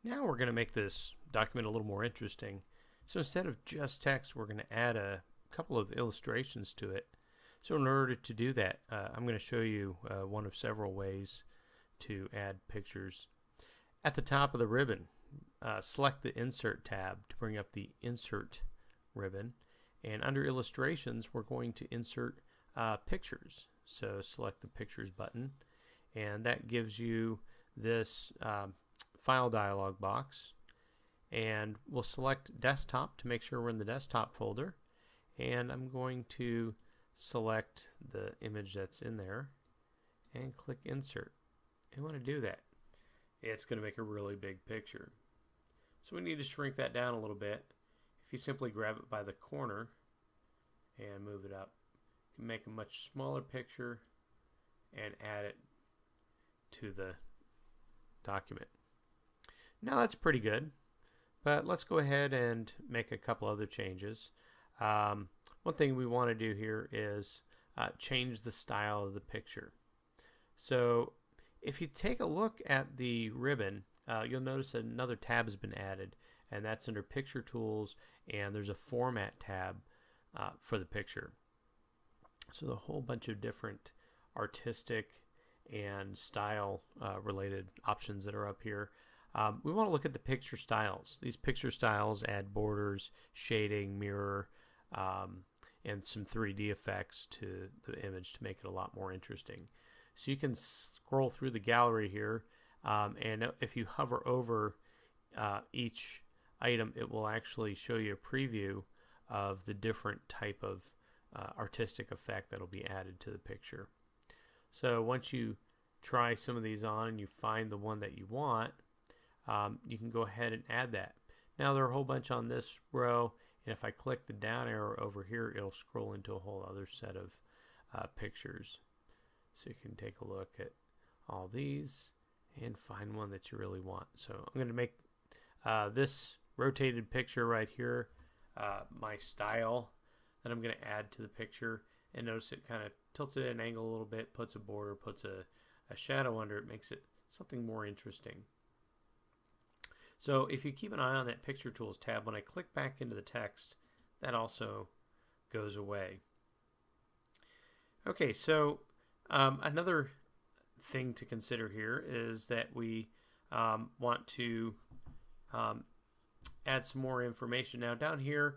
Now we're going to make this document a little more interesting. So instead of just text, we're going to add a couple of illustrations to it. So in order to do that, I'm going to show you one of several ways to add pictures. At the top of the ribbon, select the Insert tab to bring up the Insert ribbon. And under Illustrations, we're going to insert pictures. So select the Pictures button, and that gives you this file dialog box. And we'll select Desktop to make sure we're in the Desktop folder. And I'm going to select the image that's in there and click Insert. And when I do that, it's going to make a really big picture. So we need to shrink that down a little bit. If you simply grab it by the corner and move it up, you can make a much smaller picture and add it to the document. Now that's pretty good, but let's go ahead and make a couple other changes. One thing we want to do here is change the style of the picture. So if you take a look at the ribbon, you'll notice that another tab has been added, and that's under Picture Tools, and there's a Format tab for the picture. So a whole bunch of different artistic and style related options that are up here. We want to look at the picture styles. These picture styles add borders, shading, mirror, and some 3D effects to the image to make it a lot more interesting. So you can scroll through the gallery here, and if you hover over each item, it will actually show you a preview of the different type of artistic effect that will be added to the picture. So once you try some of these on and you find the one that you want, you can go ahead and add that. Now there are a whole bunch on this row, and if I click the down arrow over here, it'll scroll into a whole other set of pictures. So you can take a look at all these and find one that you really want. So I'm going to make this rotated picture right here my style that I'm going to add to the picture. And notice it kind of tilts it at an angle a little bit, puts a border, puts a shadow under it, makes it something more interesting. So if you keep an eye on that Picture Tools tab, when I click back into the text, that also goes away. Okay, so another thing to consider here is that we want to add some more information. Now down here,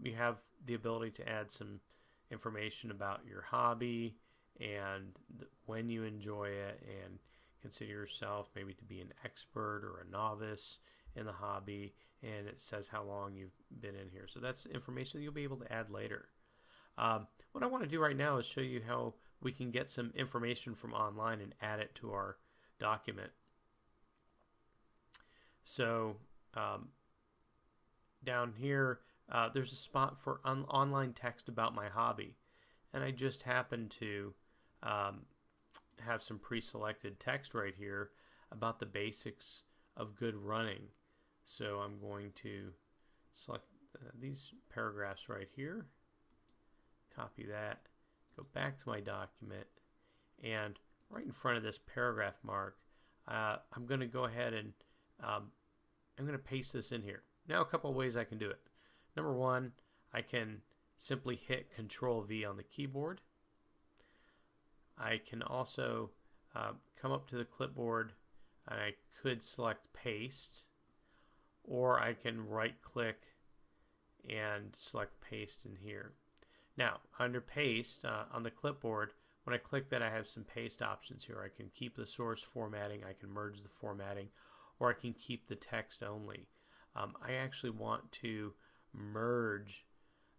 you have the ability to add some information about your hobby and when you enjoy it, and consider yourself maybe to be an expert or a novice in the hobby, and it says how long you've been in here. So that's information that you'll be able to add later. What I want to do right now is show you how we can get some information from online and add it to our document. So down here, there's a spot for online text about my hobby, and I just happen to have some pre-selected text right here about the basics of good running. So I'm going to select these paragraphs right here, copy that, go back to my document, and right in front of this paragraph mark, I'm going to go ahead and I'm going to paste this in here. Now a couple of ways I can do it. Number one, I can simply hit Control V on the keyboard. I can also come up to the clipboard and I could select Paste, or I can right click and select Paste in here. Now under Paste on the clipboard, when I click that, I have some paste options here. I can keep the source formatting, I can merge the formatting, or I can keep the text only. I actually want to merge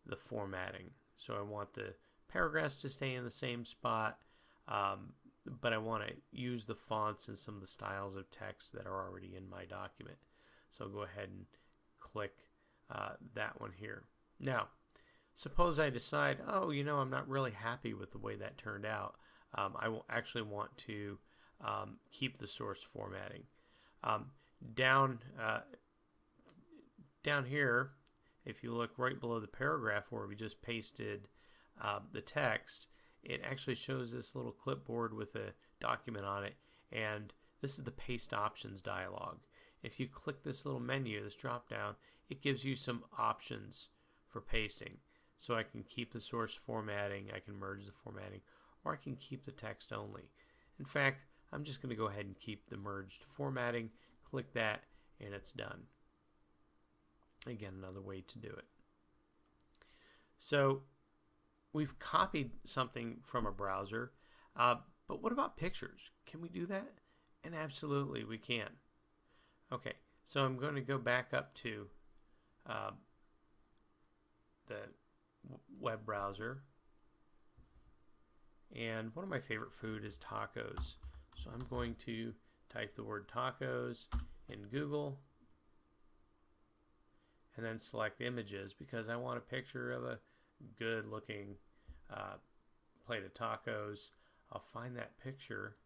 the formatting, so I want the paragraphs to stay in the same spot, but I want to use the fonts and some of the styles of text that are already in my document. So I'll go ahead and click that one here. Now, suppose I decide, oh, you know, I'm not really happy with the way that turned out. I will actually want to keep the source formatting. Down here, if you look right below the paragraph where we just pasted the text, it actually shows this little clipboard with a document on it, and this is the Paste Options dialog. If you click this little menu, this drop down, it gives you some options for pasting. So I can keep the source formatting, I can merge the formatting, or I can keep the text only. In fact, I'm just going to go ahead and keep the merged formatting, click that, and it's done. Again, another way to do it. So we've copied something from a browser, but what about pictures? Can we do that? And absolutely we can. Okay, so I'm going to go back up to the web browser, and one of my favorite food is tacos. So I'm going to type the word tacos in Google and then select images because I want a picture of a good looking plate of tacos. I'll find that picture.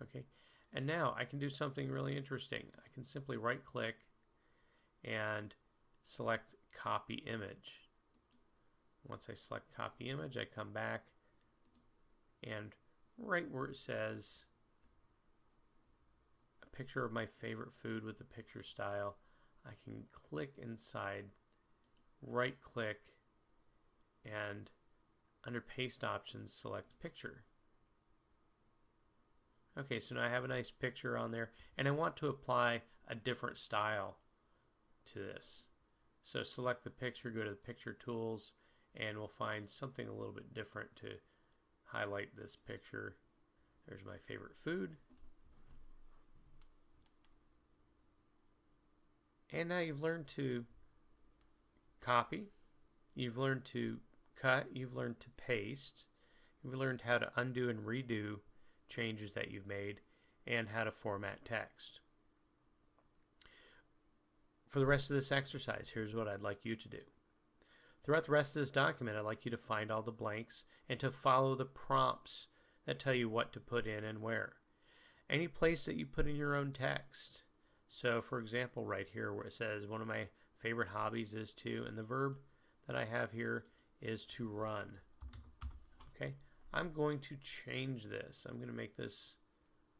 Okay, and now I can do something really interesting. I can simply right click and select copy image. Once I select copy image, I come back and right where it says a picture of my favorite food with the picture style, I can click inside, right click, and under paste options select picture. Okay, so now I have a nice picture on there, and I want to apply a different style to this. So select the picture, go to the picture tools, and we'll find something a little bit different to highlight this picture. There's my favorite food. And now you've learned to copy, you've learned to cut, you've learned to paste, you've learned how to undo and redo changes that you've made, and how to format text. For the rest of this exercise, here's what I'd like you to do. Throughout the rest of this document, I'd like you to find all the blanks and to follow the prompts that tell you what to put in and where. Any place that you put in your own text. So for example, right here where it says one of my favorite hobbies is to, and the verb that I have here is to run. Okay, I'm going to change this. I'm going to make this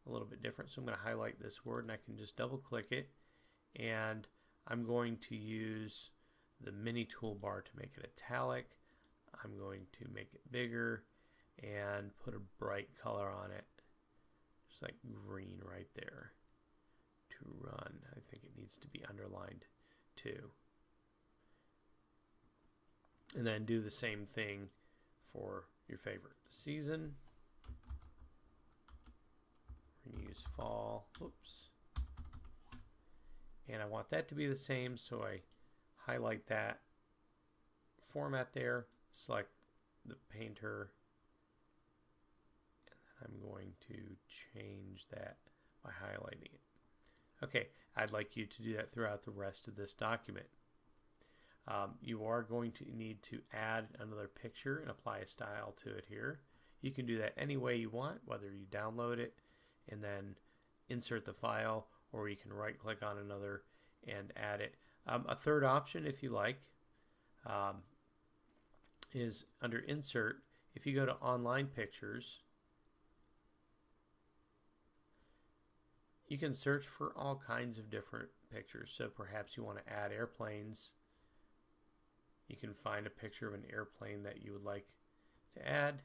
a little bit different. So I'm going to highlight this word and I can just double click it, and I'm going to use the mini toolbar to make it italic. I'm going to make it bigger and put a bright color on it, just like green right there. To run, I think it needs to be underlined too. And then do the same thing for your favorite season. We're going to use fall. Whoops. And I want that to be the same, so I highlight that, format there, select the painter, and then I'm going to change that by highlighting it. Okay, I'd like you to do that throughout the rest of this document. You are going to need to add another picture and apply a style to it here. You can do that any way you want, whether you download it and then insert the file, or you can right click on another and add it. A third option, if you like, is under insert. If you go to online pictures, you can search for all kinds of different pictures. So perhaps you want to add airplanes. You can find a picture of an airplane that you would like to add.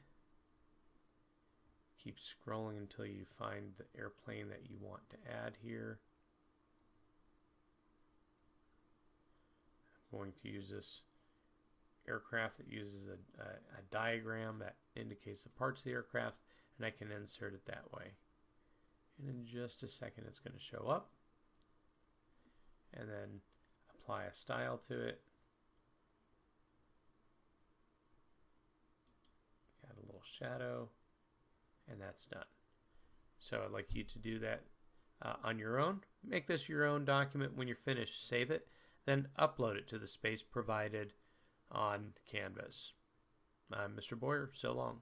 Keep scrolling until you find the airplane that you want to add here. I'm going to use this aircraft that uses a diagram that indicates the parts of the aircraft, and I can insert it that way. And in just a second it's going to show up, and then apply a style to it. Add a little shadow, and that's done. So I'd like you to do that on your own. Make this your own document. When you're finished, save it, then upload it to the space provided on Canvas. I'm Mr. Boyer. So long.